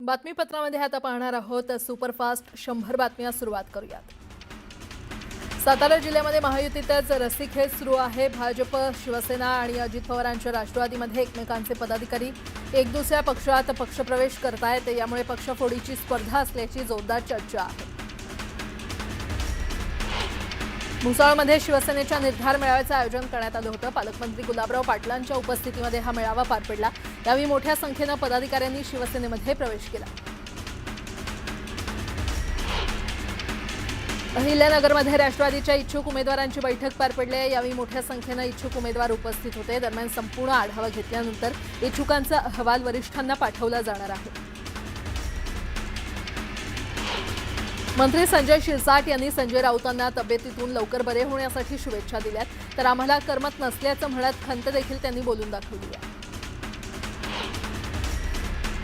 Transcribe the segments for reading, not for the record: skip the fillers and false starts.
बातमीपत्रामध्ये आता पाहणार आहोत सुपरफास्ट 100 बातम्या सुरुवात करूयात। सातारा जिल्ह्यामध्ये महायुतीतच रस्सीखेच सुरू आहे। भाजप, शिवसेना आणि अजित पवारांच्या राष्ट्रवादीमध्ये एकमेकांचे पदाधिकारी एक दुसऱ्या पक्षात पक्षप्रवेश करतायत। यामुळे पक्षफोडीची स्पर्धा असल्याची जोरदार चर्चा आहे। भुसावळमध्ये शिवसेनेच्या निर्धार मेळाव्याचे आयोजन करण्यात आले होते। पालकमंत्री गुलाबराव पाटलांच्या उपस्थितीमध्ये हा मेळावा पार पडला। यावेळी मोठ्या संख्येने पदाधिकाऱ्यांनी शिवसेनेमध्ये प्रवेश केला। अहिल्यानगरमध्ये राष्ट्रवादीच्या इच्छुक उमेदवारांची बैठक पार पडली। यावेळी मोठ्या संख्येने इच्छुक उमेदवार उपस्थित होते। दरम्यान संपूर्ण आढावा घेतल्यानंतर इच्छुकांचा अहवाल वरिष्ठांना पाठवला जाणार आहे। मंत्री संजय शिरसाट यांनी संजय राऊतांना तब्येतीतून लवकर बरे होण्यासाठी शुभेच्छा दिल्यात, तर आम्हाला करमत नसल्याचं म्हणत खंत देखील त्यांनी बोलून दाखवली आहे।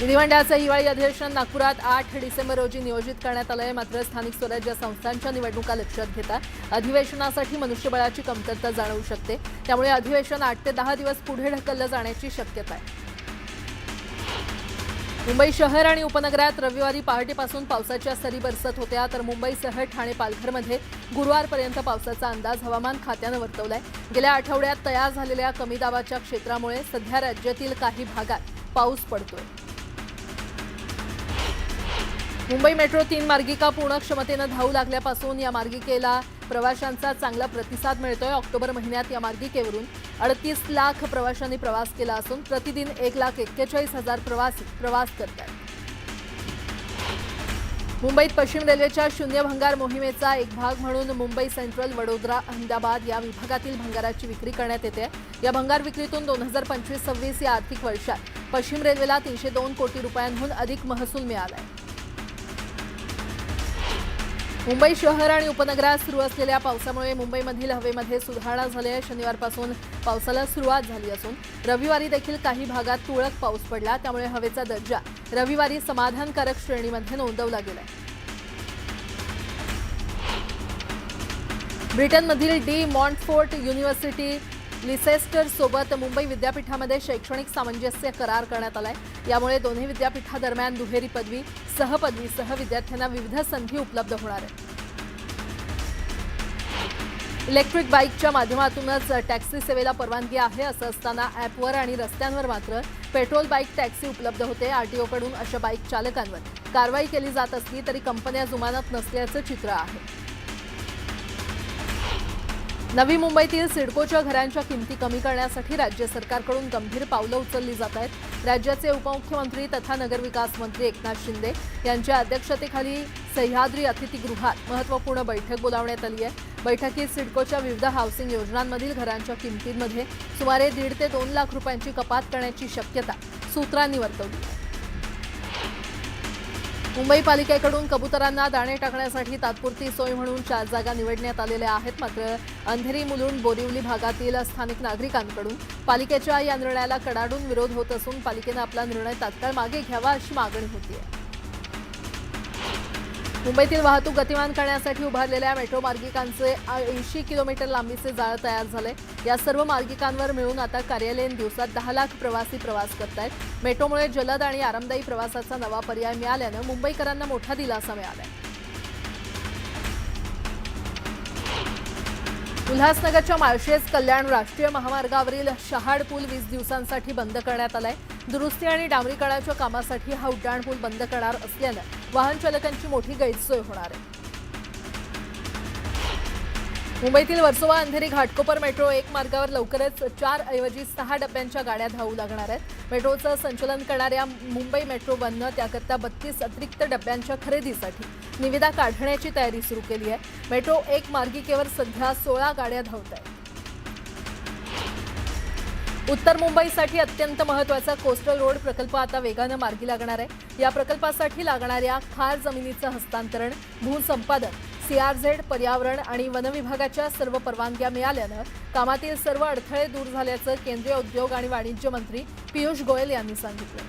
विधिमंडळाचं हिवाळी अधिवेशन नागपुरात 8 डिसेंबर रोजी नियोजित करण्यात आलं आहे। मात्र स्थानिक स्वराज्य संस्थांच्या निवडणुका लक्षात घेता अधिवेशनासाठी मनुष्यबळाची कमतरता जाणवू शकते। त्यामुळे अधिवेशन 8 ते 10 दिवस पुढे ढकललं जाण्याची शक्यता आहे। मुंबई शहर आणि उपनगरात रविवारी पहाटेपासून पावसाच्या सरी बरसत होत्या, तर मुंबईसह ठाणे, पालघरमध्ये गुरुवारपर्यंत पावसाचा अंदाज हवामान खात्यानं वर्तवलाय। गेल्या आठवड्यात तयार झालेल्या कमी दाबाच्या क्षेत्रामुळे सध्या राज्यातील काही भागात पाऊस पडतोय। मुंबई मेट्रो 3 मार्गिका पूर्ण क्षमतेनं धावू लागल्यापासून या मार्गिकेला प्रवाशांचा चांगला प्रतिसाद मिळतोय। ऑक्टोबर महिन्यात या मार्गिकेवरून 38 लाख प्रवाशांनी प्रवास केला असून प्रतिदिन 1,41,000 प्रवासी प्रवास करतात। मुंबईत पश्चिम रेल्वेच्या शून्य भंगार मोहिमेचा एक भाग म्हणून मुंबई सेंट्रल, वडोदरा, अहमदाबाद या विभागातील भंगाराची विक्री करण्यात येते। या भंगार विक्रीतून 2025-26 या आर्थिक वर्षात पश्चिम रेल्वेला 302 कोटी रुपयांहून अधिक महसूल मिळाला आहे। मुंबई शहर आणि उपनगरात सुरू असलेल्या पावसामुळे मुंबईमधील हवेमध्ये सुधारणा झाली आहे। शनिवारपासून पावसाला सुरुवात झाली असून रविवारी देखील काही भागात तुरळक पाऊस पडला। त्यामुळे हवेचा दर्जा रविवारी समाधानकारक श्रेणीमध्ये नोंदवला गेलाय। ब्रिटनमधील डी मॉन्टफोर्ट युनिव्हर्सिटी लिसेस्टर सोबत मुंबई विद्यापीठामध्ये शैक्षणिक सामंजस्य करार करण्यात आलाय। यामुळे दोन्ही विद्यापीठादरम्यान दुहेरी पदवी, सहपदवीसह विद्यार्थ्यांना विविध संधी उपलब्ध होणार आहेत। इलेक्ट्रिक बाईकच्या माध्यमातूनच टॅक्सी सेवेला परवानगी आहे। असं असताना ॲपवर आणि रस्त्यांवर मात्र पेट्रोल बाईक टॅक्सी उपलब्ध होते। आरटीओकडून अशा बाईक चालकांवर कारवाई केली जात असली तरी कंपन्या जुमानत नसल्याचं चित्र आहे। नवी मुंबईतील सिडकोच्या घरांच्या किमती कमी करण्यासाठी राज्य सरकारकडून गंभीर पावलं उचलली जात आहेत। राज्याचे उपमुख्यमंत्री तथा नगरविकास मंत्री एकनाथ शिंदे यांच्या अध्यक्षतेखाली सह्याद्री अतिथीगृहात महत्त्वपूर्ण बैठक बोलावण्यात आली आहे। बैठकीत सिडकोच्या विविध हाऊसिंग योजनांमधील घरांच्या किमतींमध्ये सुमारे 1.5 ते 2 लाख रुपयांची कपात करण्याची शक्यता सूत्रांनी वर्तवली आहे। मुंबई पालिकेकडून कबुतरांना दाणे टाकण्यासाठी तात्पुरती सोय म्हणून 4 जागा निवडण्यात आलेल्या आहेत। मात्र अंधेरी, मुलुंड, बोरिवली भागातील स्थानिक नागरिकांकडून पालिकेच्या या निर्णयाला कडाडून विरोध होत असून पालिकेनं आपला निर्णय तात्काळ मागे घ्यावा अशी मागणी होती आहे। मुंबईतील वाहतूक गतिमान करण्यासाठी उभारलेल्या मेट्रो मार्गिकांचे 80 किलोमीटर लांबीचे जाळे तयार झाले। या सर्व मार्गिकांवर मिळून आता कार्यालयीन दिवसात 10 लाख प्रवासी प्रवास करतायत। मेट्रोमुळे जलद आणि आरामदायी प्रवासाचा नवा पर्याय मिळाल्यानं मुंबईकरांना मोठा दिलासा मिळालाय। उल्हासनगरच्या माळशेज कल्याण राष्ट्रीय महामार्गावरील शहाड पूल 20 दिवसांसाठी बंद करण्यात आलाय। दुरुस्ती आणि डांबरीकरणाच्या कामासाठी हा उड्डाण पूल बंद करणार असल्यानं वाहन चालकांची मोठी गैरसोय होणार आहे। मुंबईतील वर्सोवा अंधेरी घाटकोपर मेट्रो 1 मार्गावर लवकरच 4 ऐवजी 6 डब्यांच्या गाड्या धावू लागणार आहेत। मेट्रोचं संचालन करणाऱ्या मुंबई मेट्रो बननं त्याकरता 32 अतिरिक्त डब्यांच्या खरेदीसाठी निविदा काढण्याची तयारी सुरू केली आहे। मेट्रो 1 मार्गिकेवर सध्या 16 गाड्या धावत आहेत। उत्तर मुंबईसाठी अत्यंत महत्त्वाचा कोस्टल रोड प्रकल्प आता वेगानं मार्गी लागणार आहे। या प्रकल्पासाठी लागणाऱ्या खार जमिनीचं हस्तांतरण, भूसंपादन, CRZ, पर्यावरण आणि वन विभागाच्या सर्व परवानग्या मिळाल्यानं कामातील सर्व अडथळे दूर झाल्याचं केंद्रीय उद्योग आणि वाणिज्य मंत्री पियुष गोयल यांनी सांगितलं।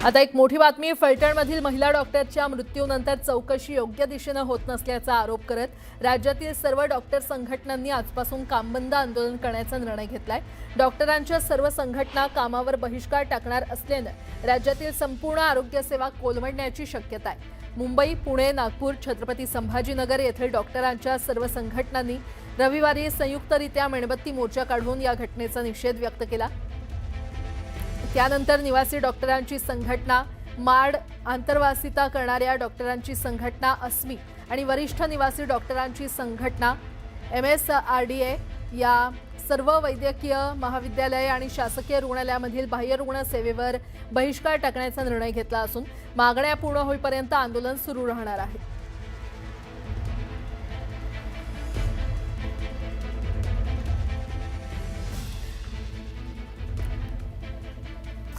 आता एक मोठी बातमी. फलटणमधील महिला डॉक्टरच्या मृत्यूनंतर चौकशी योग्य दिशेने होत नसल्याचा आरोप करत राज्यातील सर्व डॉक्टर संघटनांनी आजपासून कामबंद आंदोलन करण्याचा निर्णय घेतलाय. डॉक्टरांच्या सर्व संघटना कामावर बहिष्कार टाकणार असल्यानं राज्यातील संपूर्ण आरोग्य सेवा कोलमडण्याची शक्यता आहे. मुंबई, पुणे, नागपूर, छत्रपती संभाजीनगर येथील डॉक्टरांच्या सर्व संघटनांनी रविवारी संयुक्तरित्या मेणबत्ती मोर्चा काढून या घटनेचा निषेध व्यक्त केला. त्यानंतर निवासी डॉक्टरांची संघटना, माड, आंतरवासिता करणाऱ्या डॉक्टरांची संघटना अस्मी आणि वरिष्ठ निवासी डॉक्टरांची संघटना MSRDA या सर्व वैद्यकीय महाविद्यालय आणि शासकीय रुग्णालयामधील बाह्यरुग्ण सेवेवर बहिष्कार टाकण्याचा निर्णय घेतला असून मागण्या पूर्ण होईपर्यंत आंदोलन सुरू राहणार आहे.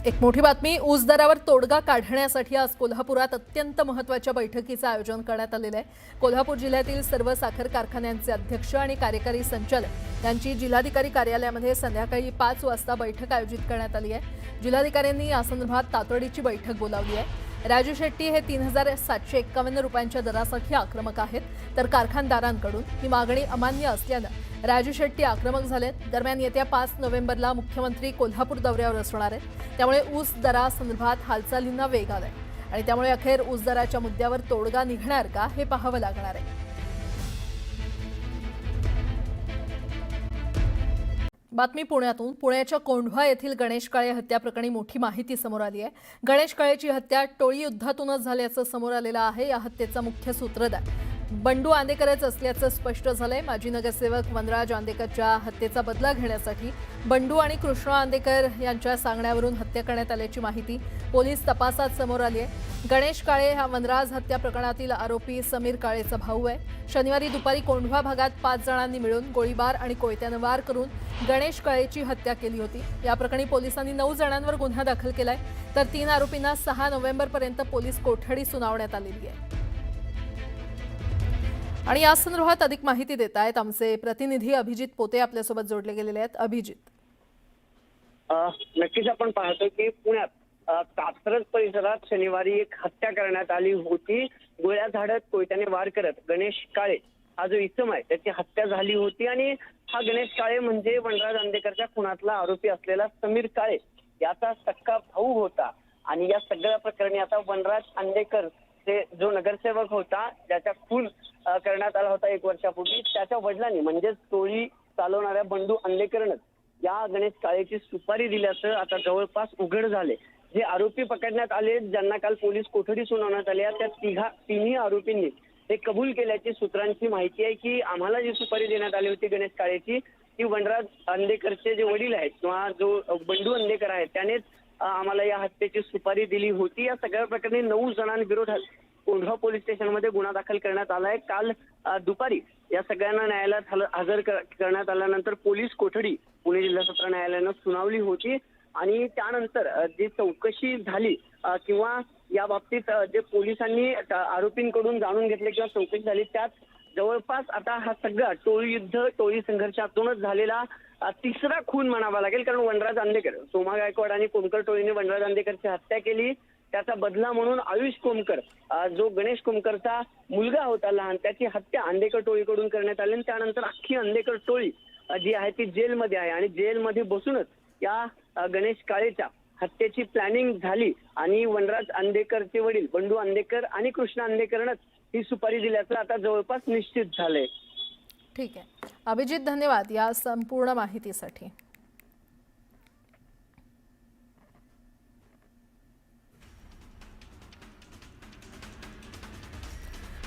एक मोठी बातमी. ऊस दरावर तोडगा काढण्यासाठी आज कोल्हापुरात अत्यंत महत्त्वाच्या बैठकीचं आयोजन करण्यात आलेलं आहे. कोल्हापूर जिल्ह्यातील सर्व साखर कारखान्यांचे अध्यक्ष आणि कार्यकारी संचालक यांची जिल्हाधिकारी कार्यालयामध्ये संध्याकाळी 5 वाजता बैठक आयोजित करण्यात आली आहे. जिल्हाधिकाऱ्यांनी या संदर्भात तातडीची बैठक बोलावली आहे. राजू शेट्टी हे 3,751 रुपयांच्या दरासाठी आक्रमक आहेत, तर कारखानदारांकडून ही मागणी अमान्य असल्यानं राजू शेट्टी आक्रमक झालेत. दरम्यान येत्या 5 नोव्हेंबरला मुख्यमंत्री कोल्हापूर दौऱ्यावर असणार आहेत. त्यामुळे ऊस दरासंदर्भात हालचालींना वेग आलाय आणि त्यामुळे अखेर ऊस दराच्या मुद्द्यावर तोडगा निघणार का हे पाहावं लागणार आहे. बातमी पुण्यातून. पुण्याच्या कोंढवा येथील गणेश काळे हत्या प्रकरणी मोठी माहिती समोर आली आहे. गणेश काळेची हत्या टोळी युद्धातूनच झाल्याचं समोर आलेलं आहे. या हत्येचा मुख्य सूत्रधार बंडू आंदेकरच असल्याचं स्पष्ट झालंय. माजी नगरसेवक वनराज आंदेकरच्या हत्येचा बदला घेण्यासाठी बंडू आणि कृष्णा आंदेकर यांच्या सांगण्यावरून हत्या करण्यात आल्याची माहिती पोलीस तपासात समोर आली आहे. गणेश काळे हा वनराज हत्या प्रकरणातील आरोपी समीर काळेचा भाऊ आहे. शनिवारी दुपारी कोंढवा भागात 5 जणांनी मिळून गोळीबार आणि कोयत्यानं वार करून गणेश काळेची हत्या केली होती. या प्रकरणी पोलिसांनी 9 जणांवर गुन्हा दाखल केलाय, तर 3 आरोपींना 6 नोव्हेंबरपर्यंत पोलीस कोठडी सुनावण्यात आलेली आहे. आणि या संदर्भात अधिक माहिती देत आहेत आमचे प्रतिनिधी अभिजित पोते आपल्यासोबत जोडले गेलेले आहेत. अभिजित, नक्कीच आपण पाहतो की पुण्यात कात्रज परिसरात शनिवारी एक हत्या करण्यात आली होती. गोळ्या झाडत कोयत्याने वार करत गणेश काळे हा जो इसम आहे त्याची हत्या झाली होती. आणि हा गणेश काळे म्हणजे वनराज आंदेकरच्या खुनातला आरोपी असलेला समीर काळे याचा सक्का भाऊ होता. आणि या सगळ्या प्रकरणी आता वनराज आंदेकर ते जो नगरसेवक होता ज्याचा खून करण्यात आला होता 1 वर्षापूर्वी, त्याच्या वडिलांनी म्हणजेच टोळी चालवणाऱ्या बंडू आंदेकरनच या गणेश काळेची सुपारी दिल्याचं आता जवळपास उघड झाले. जे आरोपी पकडण्यात आले, ज्यांना काल पोलीस कोठडी सुनावण्यात आली, त्या तिन्ही आरोपींनी हे कबूल केल्याची सूत्रांची माहिती आहे की आम्हाला जी सुपारी देण्यात आली होती गणेश काळेची ती वनराज आंदेकरचे जे वडील आहेत किंवा जो बंडू आंदेकर आहेत त्यानेच आम्हाला या हत्येची सुपारी दिली होती. या सगळ्या प्रकरणी 9 जणांविरोधात कोंढवा पोलीस स्टेशनमध्ये गुन्हा दाखल करण्यात आलाय. काल दुपारी या सगळ्यांना न्यायालयात हजर करण्यात आल्यानंतर पोलीस कोठडी पुणे जिल्हा सत्र न्यायालयानं सुनावली होती. आणि त्यानंतर जी चौकशी झाली किंवा या बाबतीत जे पोलिसांनी आरोपींकडून जाणून घेतले किंवा चौकशी झाली त्यात जवळपास आता हा सगळा टोळी संघर्षातूनच झालेला 3रा खून म्हणावा लागेल. कारण वनराज आंदेकर, सोमा गायकवाड आणि कोमकर टोळीने वनराज आंदेकरची हत्या केली. त्याचा बदला म्हणून आयुष कोमकर जो गणेश कोमकरचा मुलगा होता लहान, त्याची हत्या आंदेकर टोळीकडून करण्यात आली. त्यानंतर अख्खी आंदेकर टोळी जी आहे ती जेलमध्ये आहे आणि जेलमध्ये बसूनच या गणेश काळेच्या हत्येची प्लॅनिंग झाली. आणि वनराज आंदेकरचे वडील बंडू आंदेकर आणि कृष्णा आंदेकरनच ही सुपारी दिल्याचं आता जवळपास निश्चित झालंय. ठीक आहे अभिजित, धन्यवाद या संपूर्ण माहितीसाठी.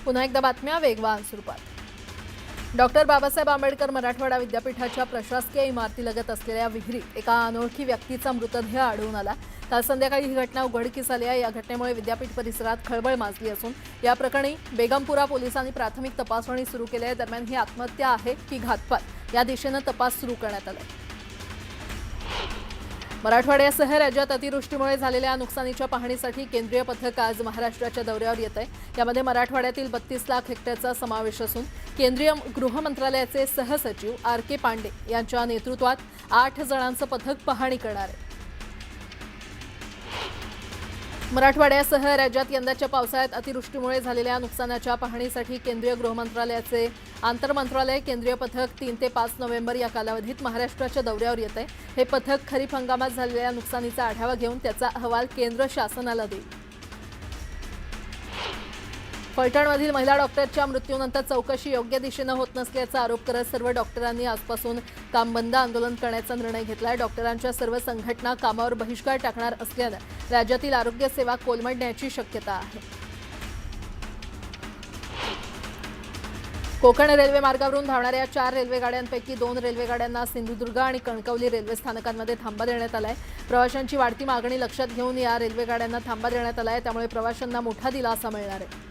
पुन्हा एकदा बातम्या वेगवान स्वरूपात. डॉक्टर बाबासाहेब आंबेडकर मराठवाडा विद्यापीठाच्या प्रशासकीय इमारतीलगत असलेल्या विहिरीत एका अनोळखी व्यक्तीचा मृतदेह आढळून आला. काल संध्याकाळी ही घटना उघडकीस आली आहे. या घटनेमुळे विद्यापीठ परिसरात खळबळ माजली असून या प्रकरणी बेगमपुरा पोलिसांनी प्राथमिक तपासणी सुरू केली आहे. दरम्यान ही आत्महत्या आहे की घातपात या दिशेनं तपास सुरू करण्यात आला. मराठवाड्यासह राज्यात अतिवृष्टीमुळे झालेल्या नुकसानीच्या पाहणीसाठी केंद्रीय पथक आज महाराष्ट्राच्या दौऱ्यावर येत आहे. यामध्ये मराठवाड्यातील 32 लाख हेक्टरचा समावेश असून केंद्रीय गृह मंत्रालयाचे सहसचिव RK पांडे यांच्या नेतृत्वात 8 जणांचं पथक पाहणी करणार आहे. मराठवाड्यासह राज्यात यंदाच्या पावसाळ्यात अतिवृष्टीमुळे झालेल्या नुकसानाच्या पाहणीसाठी केंद्रीय गृहमंत्रालयाचे आंतरमंत्रालय केंद्रीय पथक 3 ते 5 नोव्हेंबर या कालावधीत महाराष्ट्राच्या दौऱ्यावर येत आहे। हे पथक खरीप हंगामात झालेल्या नुकसानीचा आढावा घेऊन त्याचा अहवाल केंद्र शासनाला देईल। फलटणमधील महिला डॉक्टरच्या मृत्यूनंतर चौकशी योग्य दिशेनं होत नसल्याचा आरोप करत सर्व डॉक्टरांनी आजपासून काम बंद आंदोलन करण्याचा निर्णय घेतलाय। डॉक्टरांच्या सर्व संघटना कामावर बहिष्कार टाकणार असल्यानं राज्यातील आरोग्य सेवा कोलमडण्याची शक्यता आहे। कोकण रेल्वे मार्गावरून धावणाऱ्या 4 रेल्वे गाड्यांपैकी 2 रेल्वे गाड्यांना सिंधुदुर्ग आणि कणकवली रेल्वे स्थानकांमध्ये थांबा देण्यात आलाय। प्रवाशांची वाढती मागणी लक्षात घेऊन या रेल्वे गाड्यांना थांबा देण्यात आलाय, त्यामुळे प्रवाशांना मोठा दिलासा मिळणार आहे।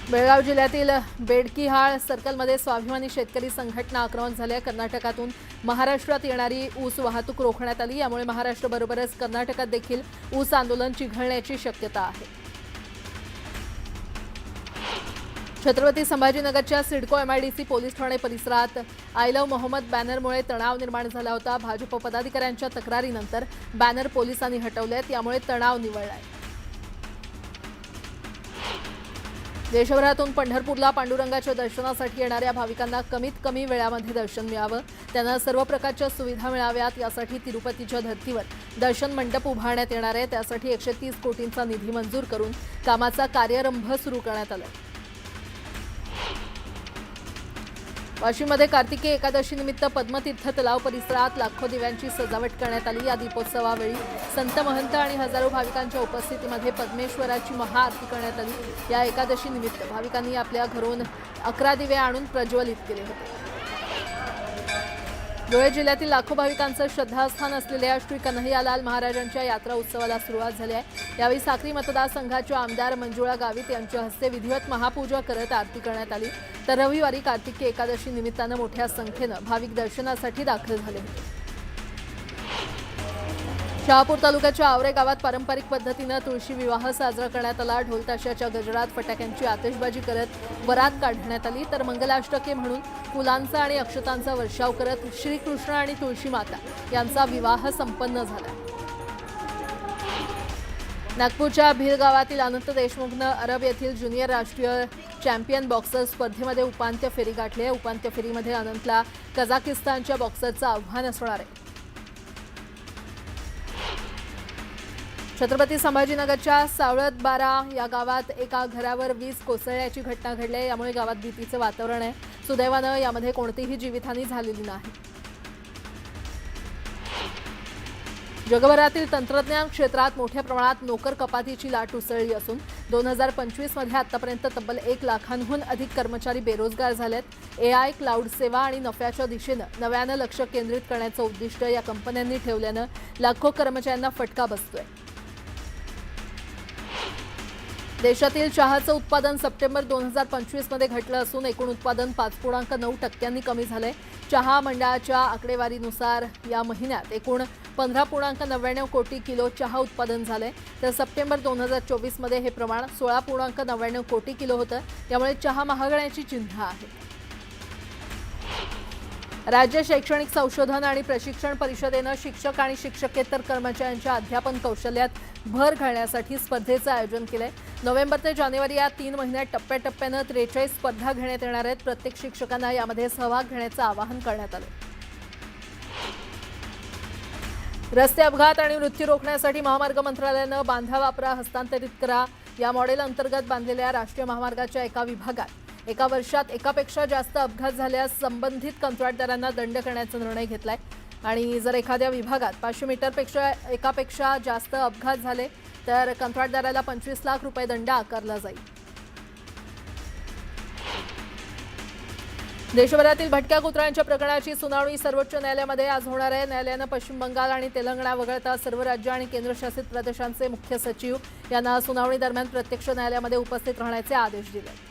बेळगाव जिल्ह्यातील बेडकीहाळ सर्कलमध्ये स्वाभिमानी शेतकरी संघटना आक्रमक झाल्या। कर्नाटकातून महाराष्ट्रात येणारी ऊस वाहतूक रोखण्यात आली, यामुळे महाराष्ट्राबरोबरच कर्नाटकात देखील ऊस आंदोलन चिघळण्याची शक्यता आहे। छत्रपती संभाजीनगरच्या सिडको एमआयडीसी पोलीस ठाणे परिसरात आय लव्ह मोहम्मद बॅनरमुळे तणाव निर्माण झाला होता। भाजप पदाधिकाऱ्यांच्या तक्रारीनंतर बॅनर पोलिसांनी हटवलेत, यामुळे तणाव निवळलाय। देशभरातून पंढरपूरला पांडुरंगाच्या दर्शनासाठी येणाऱ्या भाविकांना कमीत कमी वेळामध्ये दर्शन मिळावं, त्यांना सर्व प्रकारच्या सुविधा मिळाव्यात, यासाठी तिरुपतीच्या धर्तीवर दर्शन मंडप उभारण्यात येणार आहे। त्यासाठी 130 कोटींचा निधी मंजूर करून कामाचा कार्यारंभ सुरू करण्यात आला। वाशिममध्ये कार्तिकी एकादशीनिमित्त पद्मतीर्थ तलाव परिसरात लाखो दिव्यांची सजावट करण्यात आली। या दीपोत्सवावेळी संत महंत आणि हजारो भाविकांच्या उपस्थितीमध्ये पद्मेश्वराची महाआरती करण्यात आली। या एकादशीनिमित्त भाविकांनी आपल्या घरून 11 दिवे आणून प्रज्वलित केले होते। धुळे जिल्ह्यातील लाखो भाविकांचं श्रद्धास्थान असलेल्या श्री कन्हैयालाल महाराजांच्या यात्रा उत्सवाला सुरुवात झाली आहे। यावेळी साक्री मतदारसंघाच्या आमदार मंजुळा गावित यांच्या हस्ते विधिवत महापूजा करत आरती करण्यात आली। तर रविवारी कार्तिकी एकादशी निमित्तानं मोठ्या संख्येनं भाविक दर्शनासाठी दाखल झाले होते। शहापूर तालुक्याच्या आवरे गावात पारंपरिक पद्धतीनं तुळशी विवाह साजरा करण्यात आला। ढोल ताशाच्या गजरात फटाक्यांची आतिषबाजी करत वरात काढण्यात आली, तर मंगलाष्टके म्हणून फुलांचा आणि अक्षतांचा वर्षाव करत श्रीकृष्ण आणि तुळशी माता यांचा विवाह संपन्न झाला। नागपूरच्या भील गावातील अनंत देशमुखनं अरब येथील ज्युनियर राष्ट्रीय चॅम्पियन बॉक्सर स्पर्धेमध्ये उपांत्य फेरी गाठली आहे। उपांत्य फेरीमध्ये अनंतला कझाकिस्तानच्या बॉक्सरचं आव्हान असणार आहे। छत्रपती संभाजीनगरच्या सावळतबारा या गावात एका घरावर वीज कोसळल्याची घटना घडली आहे, यामुळे गावात भीतीचं वातावरण आहे। सुदैवानं यामध्ये कोणतीही जीवितहानी झालेली नाही। जगभरातील तंत्रज्ञान क्षेत्रात मोठ्या प्रमाणात नोकर कपातीची लाट उसळली असून 2025 मध्ये आतापर्यंत तब्बल 1 लाखांहून अधिक कर्मचारी बेरोजगार झालेत। AI, क्लाउड सेवा आणि नफ्याच्या दिशेनं नव्यानं लक्ष केंद्रित करण्याचं उद्दिष्ट या कंपन्यांनी ठेवल्यानं लाखो कर्मचाऱ्यांना फटका बसतोय। देशातील चहाचं उत्पादन सप्टेंबर 2025 मध्ये घटलं असून एकूण उत्पादन 5.9% कमी झालंय। चहा मंडळाच्या आकडेवारीनुसार या महिन्यात एकूण 15.99 कोटी किलो चहा उत्पादन झालंय, तर सप्टेंबर 2024 मध्ये हे प्रमाण 16.99 कोटी किलो होतं। त्यामुळे चहा महागण्याची चिन्ह आहे। राज्य शैक्षणिक संशोधन आणि प्रशिक्षण परिषदेनं शिक्षक आणि शिक्षकेतर कर्मचाऱ्यांच्या अध्यापन कौशल्यात भर घालण्यासाठी स्पर्धेचं आयोजन केलंय। नोव्हेंबर ते जानेवारी या 3 महिन्यात टप्प्याटप्प्यानं 43 स्पर्धा घेण्यात येणार आहेत। प्रत्येक शिक्षकांना यामध्ये सहभाग घेण्याचं आवाहन करण्यात आलं। रस्ते अपघात आणि मृत्यू रोखण्यासाठी महामार्ग मंत्रालयानं बांधा वापरा हस्तांतरित करा या मॉडेल अंतर्गत बांधलेल्या राष्ट्रीय महामार्गाच्या एका विभागात एका वर्षात एकापेक्षा जास्त अपघात झाल्यास संबंधित कंत्राटदारांना दंड करण्याचा निर्णय घेतलाय। आणि जर एखाद्या विभागात 500 मीटरपेक्षा एकापेक्षा जास्त अपघात झाले तर कंत्राटदाराला 25 लाख रुपये दंड आकारला जाईल। देशभरातील भटक्या कुत्र्यांच्या प्रकरणाची सुनावणी सर्वोच्च न्यायालयामध्ये आज होणार आहे। न्यायालयानं पश्चिम बंगाल आणि तेलंगणा वगळता सर्व राज्य आणि केंद्रशासित प्रदेशांचे मुख्य सचिव यांना सुनावणी दरम्यान प्रत्यक्ष न्यायालयामध्ये उपस्थित राहण्याचे आदेश दिले।